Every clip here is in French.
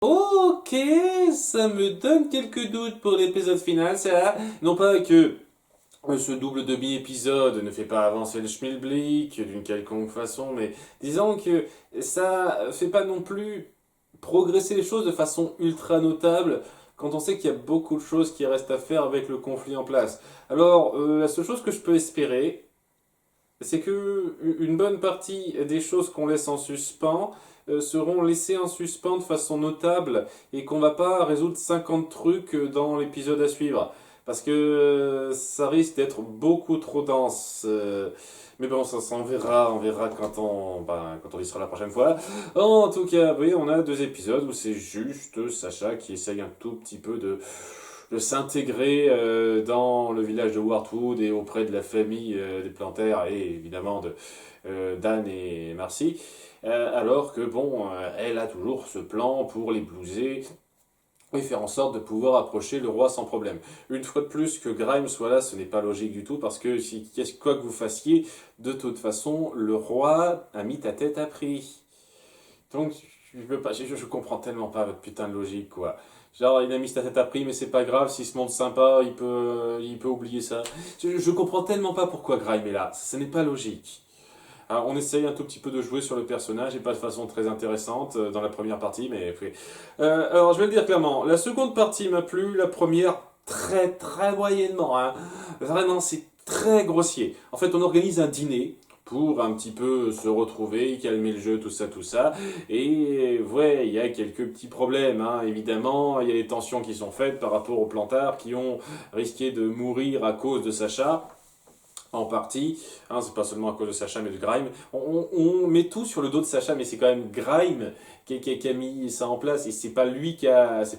Ok, ça me donne quelques doutes pour l'épisode final, ça. Non pas que ce double demi-épisode ne fait pas avancer le schmilblick d'une quelconque façon, mais disons que ça fait pas non plus progresser les choses de façon ultra notable quand on sait qu'il y a beaucoup de choses qui restent à faire avec le conflit en place. Alors, la seule chose que je peux espérer, c'est que une bonne partie des choses qu'on laisse en suspens seront laissées en suspens de façon notable et qu'on va pas résoudre 50 trucs dans l'épisode à suivre. Parce que ça risque d'être beaucoup trop dense. Mais bon, ça on verra quand on y sera la prochaine fois. En tout cas, oui, on a deux épisodes où c'est juste Sacha qui essaye un tout petit peu de s'intégrer dans le village de Wartwood et auprès de la famille des Plantaires et évidemment de Dan et Marcy. Alors que bon, elle a toujours ce plan pour les blouser et faire en sorte de pouvoir approcher le roi sans problème. Une fois de plus que Grimes soit là, ce n'est pas logique du tout parce que quoi que vous fassiez, de toute façon, le roi a mis ta tête à prix. Donc, je comprends tellement pas votre putain de logique, quoi. Genre, il a mis sa tête à prix, mais c'est pas grave, s'il se montre sympa, il peut oublier ça. Je comprends tellement pas pourquoi Grime est là. Ce n'est pas logique. Alors, on essaye un tout petit peu de jouer sur le personnage, et pas de façon très intéressante dans la première partie, mais... alors, je vais le dire clairement, la seconde partie m'a plu, la première, très très moyennement, hein. Vraiment, c'est très grossier. En fait, on organise un dîner pour un petit peu se retrouver, calmer le jeu, tout ça, tout ça. Et ouais, il y a quelques petits problèmes, hein, évidemment. Il y a des tensions qui sont faites par rapport aux plantards qui ont risqué de mourir à cause de Sacha en partie, hein, c'est pas seulement à cause de Sacha mais de Grime. On met tout sur le dos de Sacha, mais c'est quand même Grime qui a mis ça en place et c'est pas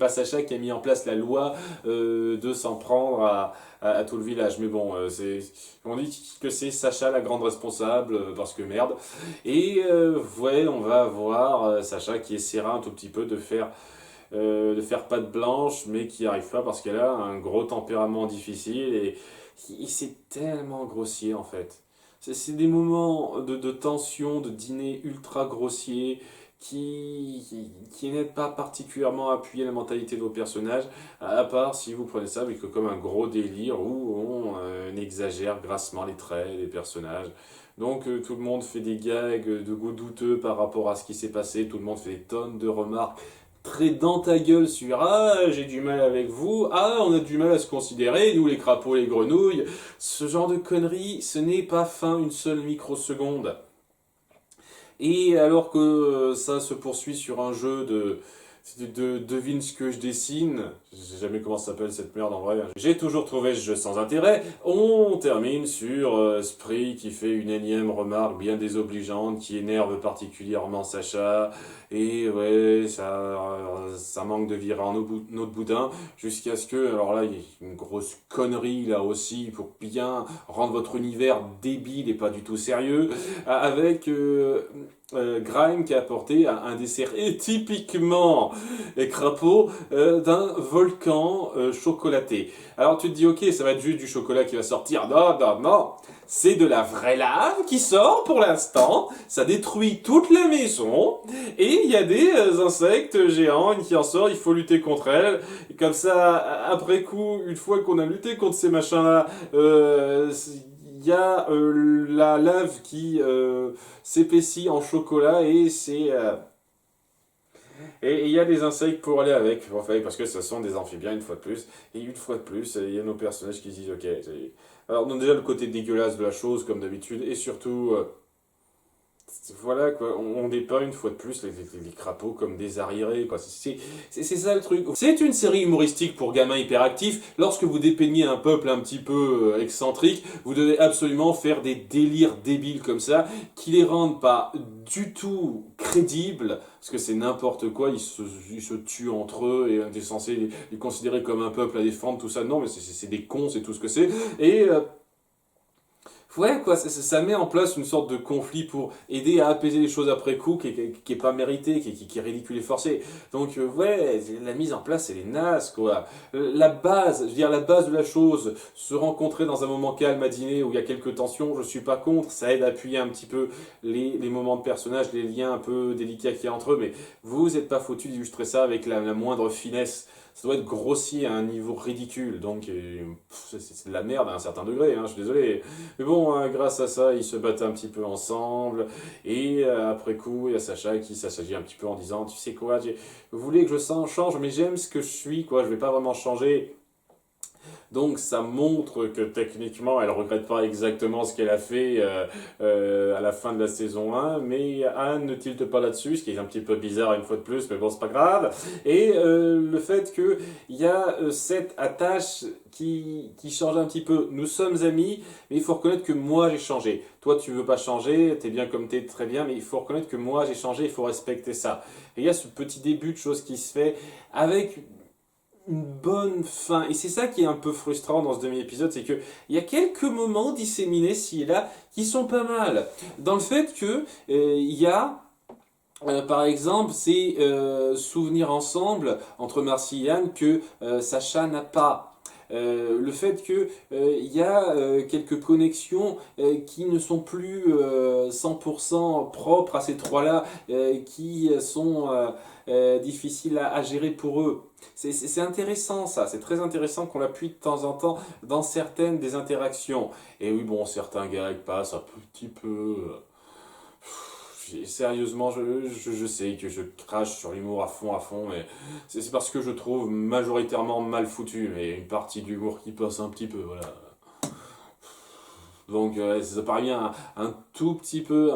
Sacha qui a mis en place la loi de s'en prendre à tout le village. Mais bon, on dit que c'est Sacha la grande responsable parce que merde. Et ouais, on va voir Sacha qui essaiera un tout petit peu de faire patte blanche, mais qui n'y arrive pas parce qu'elle a un gros tempérament difficile et c'est tellement grossier en fait. C'est des moments de tension, de dîner ultra grossier qui n'aident pas particulièrement à appuyer la mentalité de vos personnages, à part si vous prenez ça mais que comme un gros délire où on exagère grassement les traits des personnages. Donc tout le monde fait des gags de goût douteux par rapport à ce qui s'est passé, tout le monde fait des tonnes de remarques très dans ta gueule sur ah j'ai du mal avec vous, ah on a du mal à se considérer, nous les crapauds et les grenouilles, ce genre de conneries, ce n'est pas fin une seule microseconde. Et alors que ça se poursuit sur un jeu de devine ce que je dessine, je sais jamais comment ça s'appelle cette merde en vrai, j'ai toujours trouvé ce jeu sans intérêt, on termine sur Spree qui fait une énième remarque bien désobligeante qui énerve particulièrement Sacha, et ouais, ça manque de virer en autre boudin, jusqu'à ce que, alors là, il y a une grosse connerie là aussi pour bien rendre votre univers débile et pas du tout sérieux, avec Grime qui a apporté un dessert typiquement crapaud d'un volcan chocolaté. Alors tu te dis ok, ça va être juste du chocolat qui va sortir. Non, non, non. C'est de la vraie lave qui sort pour l'instant. Ça détruit toute la maison. Et il y a des insectes géants qui en sortent. Il faut lutter contre elles. Et comme ça, après coup, une fois qu'on a lutté contre ces machins-là, il y a la lave qui s'épaissit en chocolat et il y a des insectes pour aller avec, en fait, parce que ce sont des amphibiens une fois de plus. Et une fois de plus, il y a nos personnages qui se disent ok. Alors, on a déjà le côté dégueulasse de la chose, comme d'habitude, et surtout, voilà quoi, on dépeint une fois de plus les crapauds comme des arriérés quoi. C'est ça le truc. C'est une série humoristique pour gamins hyperactifs. Lorsque vous dépeignez un peuple un petit peu excentrique, vous devez absolument faire des délires débiles comme ça qui les rendent pas du tout crédibles parce que c'est n'importe quoi. Ils se tuent entre eux et on est censé les considérer comme un peuple à défendre tout ça. Non mais c'est des cons, c'est tout ce que c'est. Et Ouais, quoi, ça met en place une sorte de conflit pour aider à apaiser les choses après coup qui est pas mérité, qui est ridicule et forcé. Donc, ouais, la mise en place, elle est naze, quoi. La base, je veux dire, la base de la chose, se rencontrer dans un moment calme à dîner où il y a quelques tensions, je suis pas contre, ça aide à appuyer un petit peu les moments de personnages, les liens un peu délicats qu'il y a entre eux, mais vous êtes pas foutu d'illustrer ça avec la moindre finesse. Ça doit être grossier à un niveau ridicule, donc c'est de la merde à un certain degré, hein, je suis désolé. Mais bon, hein, grâce à ça, ils se battent un petit peu ensemble. Et après coup, il y a Sacha qui s'assagit un petit peu en disant, tu sais quoi, vous voulez que change, mais j'aime ce que je suis, quoi. Je vais pas vraiment changer. Donc ça montre que techniquement, elle regrette pas exactement ce qu'elle a fait à la fin de la saison 1, mais Anne ne tilte pas là-dessus, ce qui est un petit peu bizarre une fois de plus, mais bon, c'est pas grave. Et le fait qu'il y a cette attache qui change un petit peu. Nous sommes amis, mais il faut reconnaître que moi j'ai changé. Toi tu veux pas changer, t'es bien comme t'es, très bien, mais il faut reconnaître que moi j'ai changé, il faut respecter ça. Et il y a ce petit début de choses qui se fait avec une bonne fin. Et c'est ça qui est un peu frustrant dans ce demi-épisode, c'est que il y a quelques moments disséminés ci et là qui sont pas mal. Dans le fait que il y a par exemple, c'est souvenirs ensemble entre Marcy et Anne que Sacha n'a pas. Le fait que il y a quelques connexions qui ne sont plus 100% propres à ces trois-là, qui sont difficiles à gérer pour eux. C'est intéressant ça, c'est très intéressant qu'on l'appuie de temps en temps dans certaines des interactions. Et oui, bon, certains gags passent un petit peu. Sérieusement, je sais que je crache sur l'humour à fond, mais c'est parce que je trouve majoritairement mal foutu, mais une partie de l'humour qui passe un petit peu, voilà. Donc ça paraît bien un tout petit peu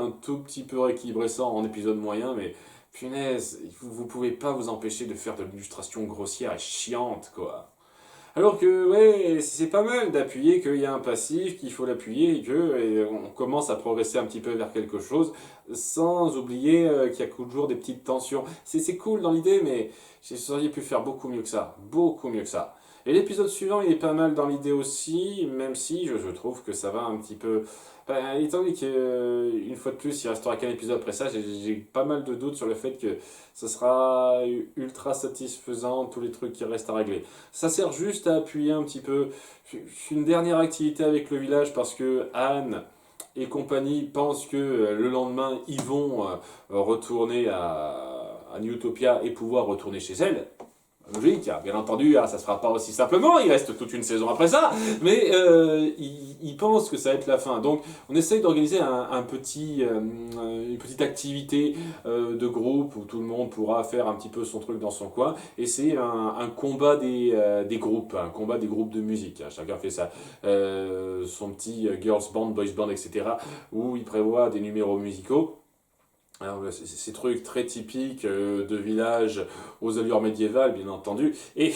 rééquilibré ça en épisode moyen, mais punaise, vous pouvez pas vous empêcher de faire de l'illustration grossière et chiante, quoi. Alors que, ouais, c'est pas mal d'appuyer qu'il y a un passif, qu'il faut l'appuyer et on commence à progresser un petit peu vers quelque chose, sans oublier qu'il y a toujours des petites tensions. C'est cool dans l'idée, mais vous auriez pu faire beaucoup mieux que ça. Beaucoup mieux que ça. Et l'épisode suivant, il est pas mal dans l'idée aussi, même si je trouve que ça va un petit peu. Ben, étant donné qu'une fois de plus, il restera qu'un épisode après ça, j'ai pas mal de doutes sur le fait que ce sera ultra satisfaisant, tous les trucs qui restent à régler. Ça sert juste à appuyer un petit peu une dernière activité avec le village parce que Anne et compagnie pensent que le lendemain ils vont retourner à Newtopia et pouvoir retourner chez elles. Logique, bien entendu, ça se fera pas aussi simplement, il reste toute une saison après ça, mais ils pensent que ça va être la fin. Donc on essaye d'organiser une petite activité de groupe où tout le monde pourra faire un petit peu son truc dans son coin, et c'est un combat des groupes, un combat des groupes de musique. Chacun fait son petit girls band, boys band, etc., où il prévoit des numéros musicaux. Alors, ces trucs très typiques de village aux allures médiévales, bien entendu. Et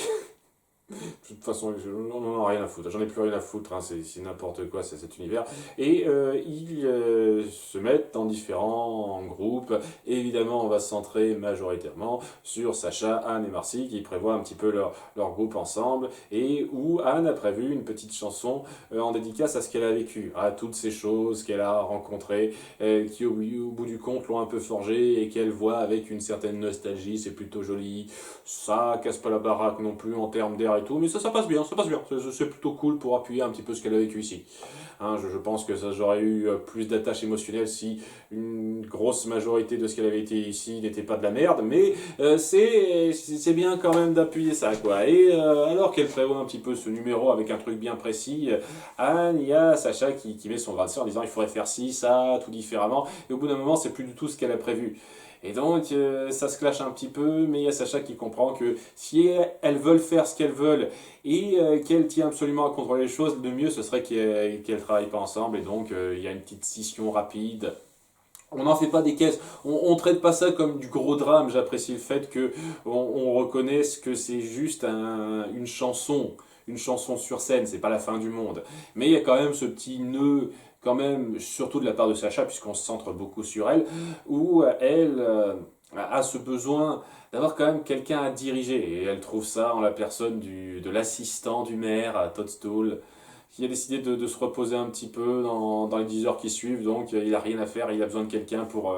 de toute façon, on n'en a rien à foutre. J'en ai plus rien à foutre. Hein, c'est n'importe quoi, c'est cet univers. Et ils se mettent en différents groupes. Et évidemment, on va se centrer majoritairement sur Sacha, Anne et Marcy qui prévoient un petit peu leur groupe ensemble. Et où Anne a prévu une petite chanson en dédicace à ce qu'elle a vécu, à toutes ces choses qu'elle a rencontrées, qui au bout du compte l'ont un peu forgée et qu'elle voit avec une certaine nostalgie. C'est plutôt joli. Ça casse pas la baraque non plus en termes d'air et tout, mais ça passe bien, ça passe bien. C'est plutôt cool pour appuyer un petit peu ce qu'elle a vécu ici. Hein, je pense que j'aurais eu plus d'attache émotionnelle si une grosse majorité de ce qu'elle avait été ici n'était pas de la merde, mais c'est bien quand même d'appuyer ça, quoi. Et alors qu'elle prévoit un petit peu ce numéro avec un truc bien précis, Anne, il y a Sacha qui met son grain de sel en disant il faudrait faire ci, ça, tout différemment, et au bout d'un moment, c'est plus du tout ce qu'elle a prévu. Et donc, ça se clash un petit peu, mais il y a Sacha qui comprend que si elles veulent faire ce qu'elles veulent et qu'elles tiennent absolument à contrôler les choses, le mieux ce serait qu'elles ne travaillent pas ensemble. Et donc, il y a une petite scission rapide. On n'en fait pas des caisses, on traite pas ça comme du gros drame. J'apprécie le fait que on reconnaisse que c'est juste une chanson sur scène, c'est pas la fin du monde. Mais il y a quand même ce petit nœud, quand même, surtout de la part de Sacha, puisqu'on se centre beaucoup sur elle, où elle a ce besoin d'avoir quand même quelqu'un à diriger. Et elle trouve ça en la personne de l'assistant du maire, Todd Stoll, qui a décidé de se reposer un petit peu dans les 10 heures qui suivent, donc il a rien à faire, il a besoin de quelqu'un pour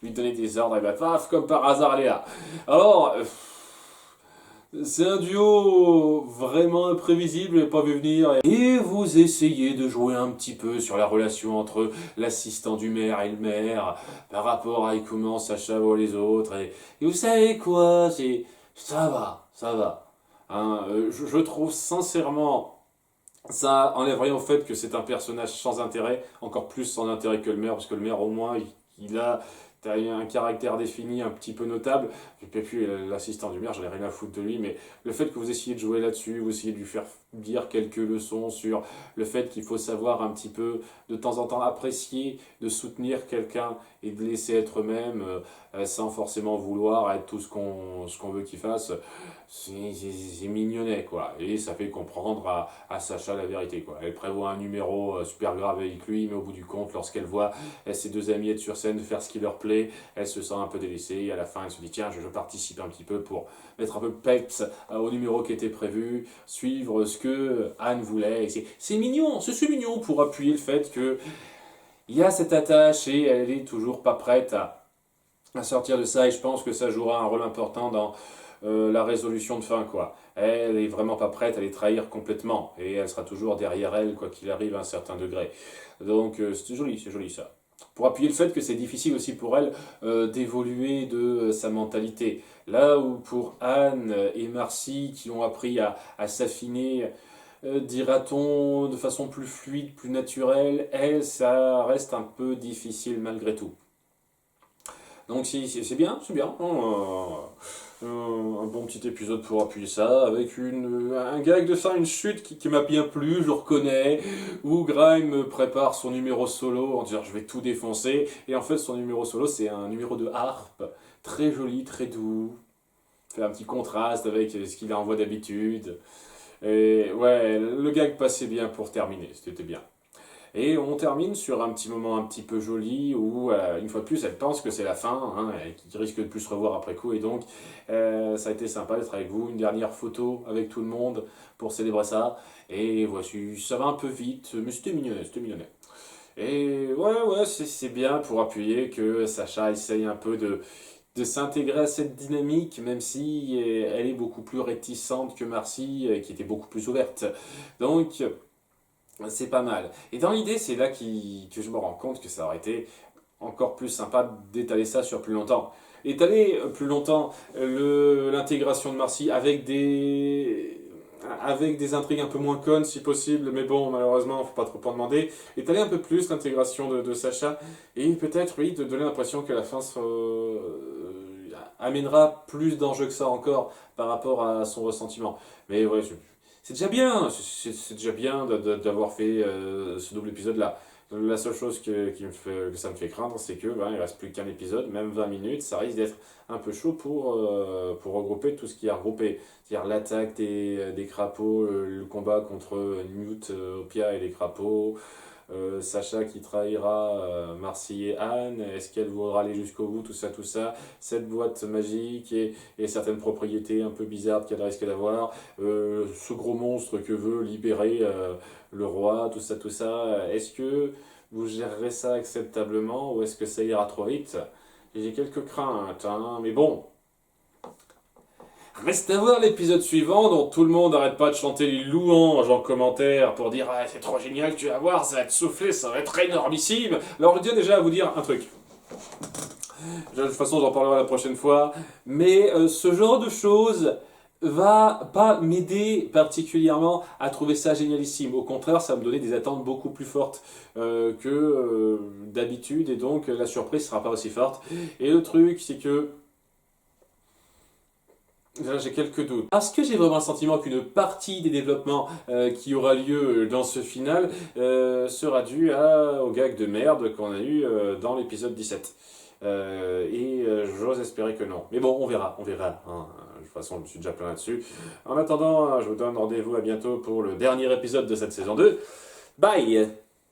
lui donner des ordres, et bah paf, comme par hasard, elle est là. Alors, c'est un duo vraiment imprévisible, pas vu venir. Et vous essayez de jouer un petit peu sur la relation entre l'assistant du maire et le maire, par rapport à comment Sacha voit les autres. Et vous savez quoi, ça va, ça va. Hein, je trouve sincèrement, ça enlève rien au fait que c'est un personnage sans intérêt, encore plus sans intérêt que le maire, parce que le maire au moins, il a un caractère défini un petit peu notable. Et puis l'assistant du maire, j'en ai rien à foutre de lui, mais le fait que vous essayez de jouer là-dessus, vous essayez de lui faire dire quelques leçons sur le fait qu'il faut savoir un petit peu de temps en temps apprécier, de soutenir quelqu'un et de laisser être eux-mêmes sans forcément vouloir être tout ce qu'on veut qu'il fasse, c'est mignonnet quoi. Et ça fait comprendre à Sacha la vérité quoi. Elle prévoit un numéro super grave avec lui, mais au bout du compte, lorsqu'elle voit ses deux amis être sur scène, faire ce qui leur plaît, elle se sent un peu délaissée et à la fin elle se dit tiens je participe un petit peu pour mettre un peu peps au numéro qui était prévu, suivre ce que Anne voulait. C'est mignon, c'est mignon pour appuyer le fait que il y a cette attache et elle est toujours pas prête à sortir de ça, et je pense que ça jouera un rôle important dans la résolution de fin quoi. Elle est vraiment pas prête à les trahir complètement et elle sera toujours derrière elle quoi qu'il arrive à un certain degré. Donc c'est joli ça. Pour appuyer le fait que c'est difficile aussi pour elle d'évoluer de sa mentalité. Là où pour Anne et Marcy qui ont appris à s'affiner, dira-t-on, de façon plus fluide, plus naturelle, elle, ça reste un peu difficile malgré tout. Donc c'est bien, c'est bien. Un bon petit épisode pour appuyer ça, avec un gag de ça, une chute qui m'a bien plu, je le reconnais, où Grime prépare son numéro solo en disant je vais tout défoncer, et en fait son numéro solo c'est un numéro de harpe, très joli, très doux, fait un petit contraste avec ce qu'il a en voix d'habitude, et ouais, le gag passait bien pour terminer, c'était bien. Et on termine sur un petit moment un petit peu joli où, une fois de plus, elle pense que c'est la fin, hein, qui risque de plus se revoir après coup. Et donc, ça a été sympa d'être avec vous. Une dernière photo avec tout le monde pour célébrer ça. Et voici, ça va un peu vite, mais c'était mignonnet, c'était mignonnet. Et ouais, c'est bien pour appuyer que Sacha essaye un peu de s'intégrer à cette dynamique, même si elle est beaucoup plus réticente que Marcy, qui était beaucoup plus ouverte. Donc, c'est pas mal. Et dans l'idée, c'est là que je me rends compte que ça aurait été encore plus sympa d'étaler ça sur plus longtemps. Étaler plus longtemps l'intégration de Marcy avec des intrigues un peu moins connes si possible, mais bon, malheureusement, faut pas trop en demander. Étaler un peu plus l'intégration de Sacha, et peut-être, oui, de donner l'impression que la fin amènera plus d'enjeux que ça encore par rapport à son ressentiment. Mais ouais, c'est déjà bien, c'est déjà bien d'avoir fait ce double épisode-là. La seule chose que ça me fait craindre, c'est que il reste plus qu'un épisode, même 20 minutes, ça risque d'être un peu chaud pour regrouper tout ce qui est regroupé. C'est-à-dire l'attaque des crapauds, le combat contre Newt, Opia et les crapauds, Sacha qui trahira Marcy et Anne, est-ce qu'elle voudra aller jusqu'au bout, tout ça, cette boîte magique et certaines propriétés un peu bizarres qu'elle risque d'avoir, ce gros monstre que veut libérer le roi, tout ça, est-ce que vous gérerez ça acceptablement ou est-ce que ça ira trop vite? J'ai quelques craintes, hein, mais bon. Reste à voir l'épisode suivant dont tout le monde n'arrête pas de chanter les louanges en commentaire pour dire ah, c'est trop génial, tu vas voir, ça va être soufflé, ça va être énormissime. Alors je tiens déjà à vous dire un truc. De toute façon, j'en parlerai la prochaine fois. Mais ce genre de choses va pas m'aider particulièrement à trouver ça génialissime. Au contraire, ça va me donner des attentes beaucoup plus fortes que d'habitude et donc la surprise sera pas aussi forte. Et le truc, c'est que là, j'ai quelques doutes. Est-ce que j'ai vraiment le sentiment qu'une partie des développements qui aura lieu dans ce final sera due au gag de merde qu'on a eu dans l'épisode 17 j'ose espérer que non. Mais bon, on verra. Hein. De toute façon, je me suis déjà plein là-dessus. En attendant, je vous donne rendez-vous à bientôt pour le dernier épisode de cette saison 2. Bye!